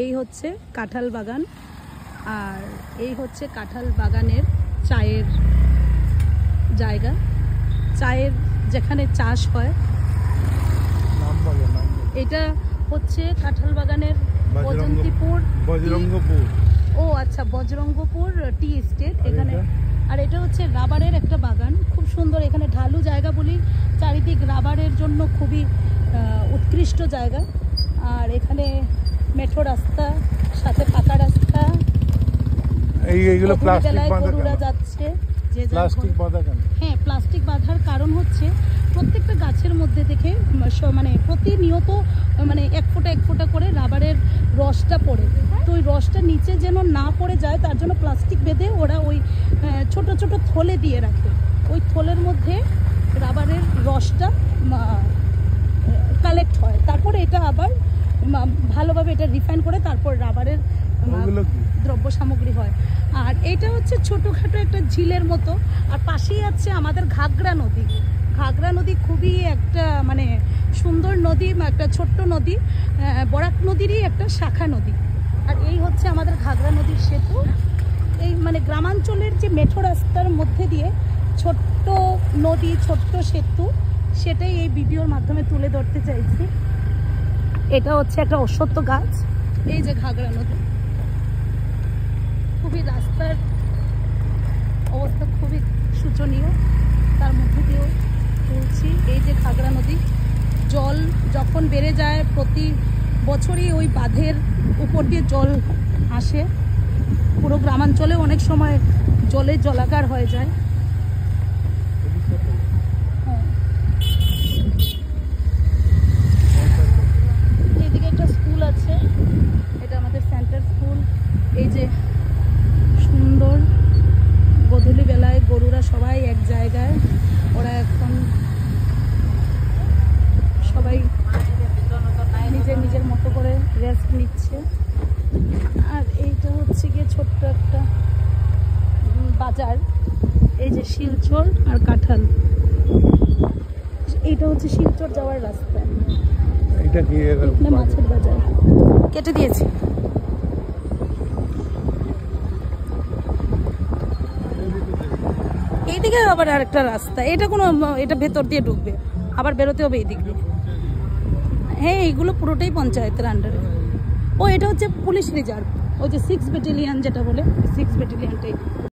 এই হচ্ছে কাঁঠাল বাগান, আর এই হচ্ছে কাঁঠাল বাগানের চায়ের জায়গা, চায়ের যেখানে চাষ হয়। এটা হচ্ছে কাঁঠাল বাগানের বজন্তীপুর, বজরঙ্গপুর। ও আচ্ছা, বজরঙ্গপুর টি এস্টেট এখানে। আর এটা হচ্ছে রাবারের একটা বাগান, খুব সুন্দর। এখানে ঢালু জায়গা বলি, চারিদিক রাবারের জন্য খুবই উৎকৃষ্ট জায়গা। আর এখানে মেঠো রাস্তা, সাথে পাকা রাস্তা। এইগুলো প্লাস্টিক গরুরা যাচ্ছে। প্লাস্টিক বাঁধা কেন? হ্যাঁ, প্লাস্টিক বাঁধার কারণ হচ্ছে প্রত্যেকটা গাছের মধ্যে থেকে মানে প্রতিনিয়ত মানে এক ফোঁটা করে রাবারের রসটা পড়ে। তো ওই রসটা নিচে যেন না পড়ে যায়, তার জন্য প্লাস্টিক বেঁধে ওরা ওই ছোট ছোট থলে দিয়ে রাখে। ওই থলের মধ্যে রাবারের রসটা কালেক্ট হয়, তারপরে এটা আবার ভালোভাবে এটা রিফাইন করে তারপর রাবারের দ্রব্য সামগ্রী হয়। আর এটা হচ্ছে ছোটোখাটো একটা ঝিলের মতো। আর পাশেই আছে আমাদের ঘাগরা নদী। ঘাগরা নদী খুবই একটা মানে সুন্দর নদী, একটা ছোট্ট নদী, বরাক নদীরই একটা শাখা নদী। আর এই হচ্ছে আমাদের ঘাগরা নদীর সেতু। এই মানে গ্রামাঞ্চলের যে মেঠো রাস্তার মধ্যে দিয়ে ছোট্ট নদী, ছোট্ট সেতু, সেটাই এই ভিডিওর মাধ্যমে তুলে ধরতে চাইছি। এটা হচ্ছে একটা অশ্বত্থ গাছ। এই যে ঘাগরা নদী, খুবই রাস্তার অবস্থা খুবই শোচনীয়, তার মধ্যে দিয়েও চলছি। এই যে ঘাগরা নদী, জল যখন বেড়ে যায় প্রতি বছরই ওই বাঁধের উপর দিয়ে জল আসে। পুরো গ্রামাঞ্চলে অনেক সময় জলে জলাকার হয়ে যায়। এইদিকে একটা স্কুল আছে, এটা আমাদের সেন্টার স্কুল। এই যে সুন্দর গোধূলি বেলায় গরুরা সবাই এক জায়গায়, ওরা এখন সবাই নিজের নিজের মতো করে রেস্ট নিচ্ছে। আর এইটা হচ্ছে গিয়ে ছোট্ট একটা বাজার। এই যে শিলচর আর কাঁঠাল, এইটা হচ্ছে শিলচর যাওয়ার রাস্তা। এটা কি এখানে মাছের বাজার কেটে দিয়েছি। এইদিকে আবার আরেকটা রাস্তা, এটা কোনো এটা ভেতর দিয়ে ঢুকবে, আবার বেরোতে হবে এইদিক দিয়ে। হ্যাঁ, এইগুলো পুরোটাই পঞ্চায়েতের আন্ডারে। ও এটা হচ্ছে পুলিশ রিজার্ভ, ওই যে 6 ব্যাটালিয়ন যেটা বলে, 6 ব্যাটালিয়নটাই।